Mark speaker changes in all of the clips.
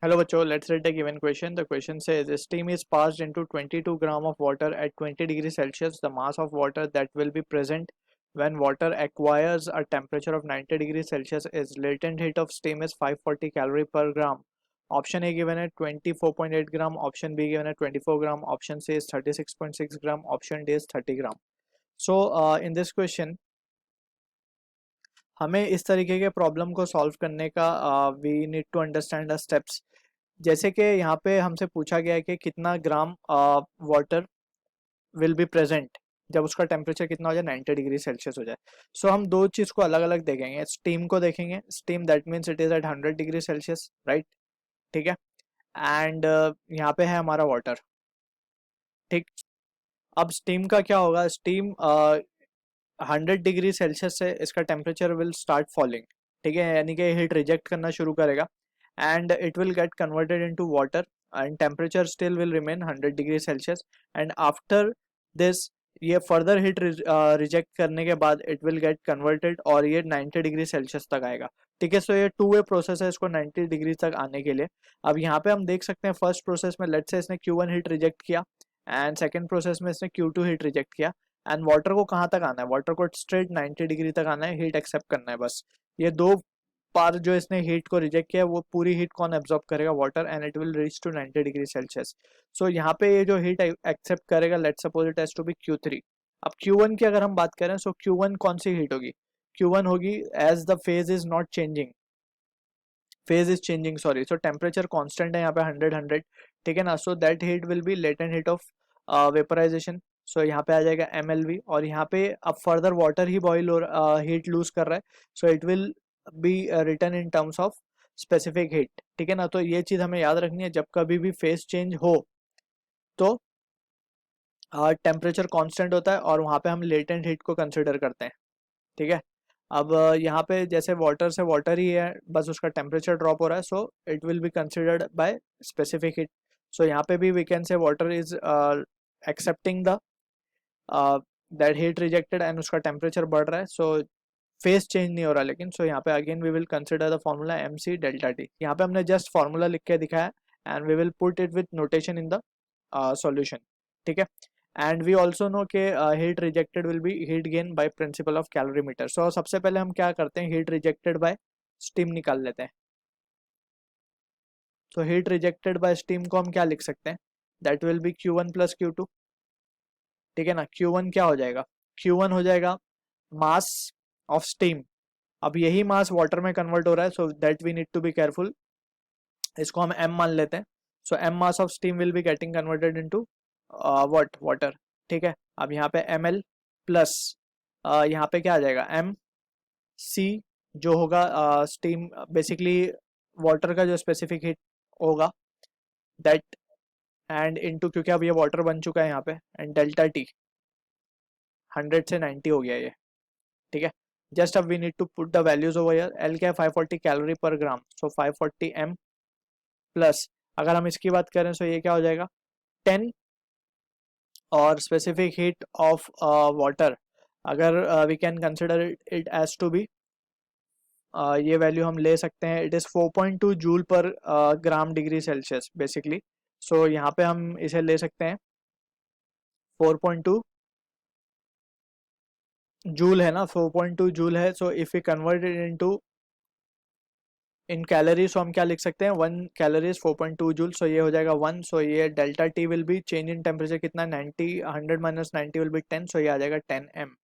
Speaker 1: Hello बच्चों, let's read a given question. The question says steam is passed into 22 gram of water at 20 degrees Celsius. The mass of water that will be present when water acquires a temperature of 90 degrees Celsius is latent heat of steam is 540 calorie per gram. Option A given at 24.8 gram, option B given at 24 gram, option C is 36.6 gram, option D is 30 gram. So in this question हमें इस तरीके के problem को solve करने का we need to understand the steps. जैसे कि यहाँ पे हमसे पूछा गया है कि कितना gram water will be present जब उसका टेम्परेचर कितना हो जाए 90 डिग्री सेल्सियस हो जाए। सो हम दो चीज़ को अलग अलग देखेंगे। स्टीम को देखेंगे, steam that means it is at 100 degree Celsius, right? ठीक है। एंड यहाँ पे है हमारा वाटर। ठीक। अब स्टीम का क्या होगा? स्टीम 100 डिग्री सेल्सियस से इसका टेम्परेचर विल स्टार्ट फॉलिंग। ठीक है, यानी कि हीट रिजेक्ट करना शुरू करेगा and it will get converted into water and temperature still will remain 100 degree Celsius and after this ये further heat रिजेक्ट करने के बाद it will get converted और ये 90 डिग्री सेल्सियस तक आएगा। ठीक है, सो ये टू वे प्रोसेस है इसको 90 डिग्री तक आने के लिए। अब यहाँ पे हम देख सकते हैं फर्स्ट प्रोसेस में लेट्स से इसने Q1 हीट रिजेक्ट किया एंड सेकेंड प्रोसेस में इसने Q2 हीट रिजेक्ट किया एंड वाटर को कहाँ तक आना है? वाटर को स्ट्रेट 90 डिग्री तक आना है, हीट एक्सेप्ट करना है बस। ये दो पार जो इसने हीट को रिजेक्ट किया वो पूरी हीट कौन एब्जॉर्ब करेगा? Water, and it will reach to 90 degree Celsius. So यहाँ पे ये जो हीट एक्सेप्ट करेगा let's suppose it has to be Q3। अब Q1 की अगर हम बात करें सो Q1 कौन सी हीट होगी? Q1 होगी as the phase is not changing, phase is changing sorry, so temperature constant है यहाँ पे 100। ठीक है ना, so that heat will be latent heat of vaporisation. So यहाँ पे आ जाएगा MLV और यहाँ पे अब फर्दर वाटर ही बॉईल हो हीट लूज कर रहा है, so it will be written in terms of specific heat. ठीक है ना, तो ये चीज हमें याद रखनी है जब कभी भी फेज चेंज हो तो टेम्परेचर कांस्टेंट होता है और वहाँ पे हम लेटेंट हीट को कंसिडर करते हैं। ठीक है। अब यहाँ पे जैसे वाटर से वाटर ही है, बस उसका टेम्परेचर ड्रॉप हो रहा है, so it will be considered by specific heat. So यहाँ पे भी we can say water is accepting the that heat rejected and उसका टेम्परेचर बढ़ रहा है, सो फेस चेंज नहीं हो रहा लेकिन। सो यहाँ पे again we will consider the formula MC delta T. यहाँ पे हमने जस्ट फॉर्मूला लिख के दिखाया and we will put it with notation in the solution. ठीक है। एंड वी ऑल्सो नो के heat rejected will be heat gain by principle of calorimeter. So सबसे पहले हम क्या करते हैं, हीट रिजेक्टेड बाय स्टीम निकाल लेते हैं। So heat rejected by steam को हम क्या लिख सकते हैं? That will be Q1 plus Q2। ठीक है ना, Q1 क्या हो जाएगा? Q1 हो जाएगा मास ऑफ स्टीम। अब यही मास वाटर में कन्वर्ट हो रहा है, so that we need to be careful. इसको हम M मान लेते हैं। So M mass of steam will be getting converted into what? Water. ठीक है। अब यहाँ पे ML प्लस यहाँ पे क्या आ जाएगा? MC जो होगा स्टीम बेसिकली वाटर का जो स्पेसिफिक हीट होगा दैट एंड इनटू, क्योंकि अब ये वाटर बन चुका है यहाँ पे, एंड डेल्टा T 100 से 90 हो गया ये। ठीक है। जस्ट अब we need to put the values over here. L क्या है? 540 कैलोरी पर ग्राम, सो 540 M प्लस अगर हम इसकी बात करें तो ये क्या हो जाएगा? 10 और स्पेसिफिक हीट ऑफ वाटर अगर we can consider it as to be ये वैल्यू हम ले सकते हैं, it is 4.2 joule per gram degree Celsius basically. So यहाँ पे हम इसे ले सकते हैं 4.2 जूल है ना, 4.2 जूल है। So if we convert it into in calories, so हम क्या लिख सकते हैं? 1 कैलोरीज 4.2 जूल, सो ये हो जाएगा 1। सो ये delta T will be change in temperature कितना? 90, 100 माइनस 90 विल बी 10, सो ये आ जाएगा 10 M।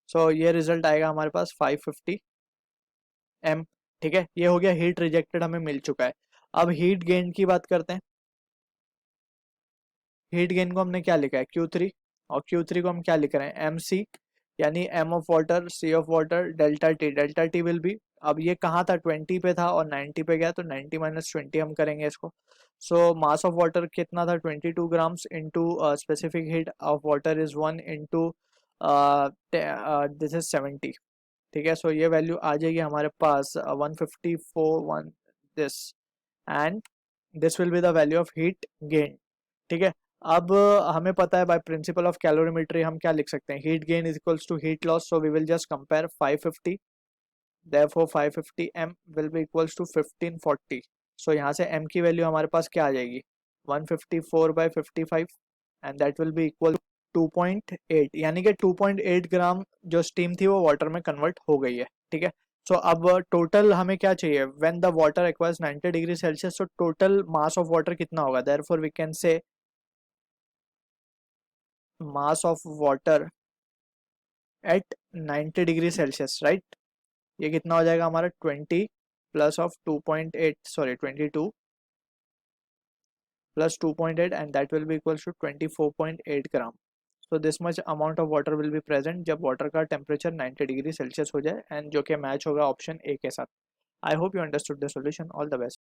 Speaker 1: सो ये रिजल्ट आएगा हमारे पास 550 M। ठीक है, ये हो गया हीट रिजेक्टेड, हमें मिल चुका है। अब हीट गेन की बात करते हैं। हीट गेन को हमने क्या लिखा है? Q3, और Q3 को हम क्या लिख रहे हैं? MC, यानी M of water, C of water, delta T। Delta T will be, अब ये कहाँ था? 20 पे था और 90 पे गया, तो 90 माइनस 20 हम करेंगे इसको। सो मास ऑफ वाटर कितना था? 22 grams into specific heat of water is 1 into this is 70। ठीक है, सो ये वैल्यू आ जाएगी हमारे पास 154 1 this, and this will be the value of heat gain. ठीक है। अब हमें पता है बाय प्रिंसिपल ऑफ कैलोरीमेट्री हम क्या लिख सकते हैं? Heat gain is equals to heat loss, so we will just compare 550, therefore 550 M will be equals to 1540। So यहाँ से m की वैल्यू हमारे पास क्या आ जाएगी 154/55 and that will be equal 2.8, यानी कि 2.8 ग्राम जो स्टीम थी वो वाटर में कन्वर्ट हो गई है। ठीक है, सो अब टोटल हमें क्या चाहिए, when the water acquires 90 degree Celsius, तो टोटल मास ऑफ वाटर कितना होगा, therefore we can say mass of water at 90 degree Celsius, right. ये कितना हो जाएगा हमारा 20 plus of 2.8, sorry 22 plus 2.8 and that will be equals to 24.8 gram. So this much amount of water will be present जब water का temperature 90 degree Celsius हो जाए, and जो कि मैच होगा ऑप्शन ए के साथ। I hope you understood the solution. All the best.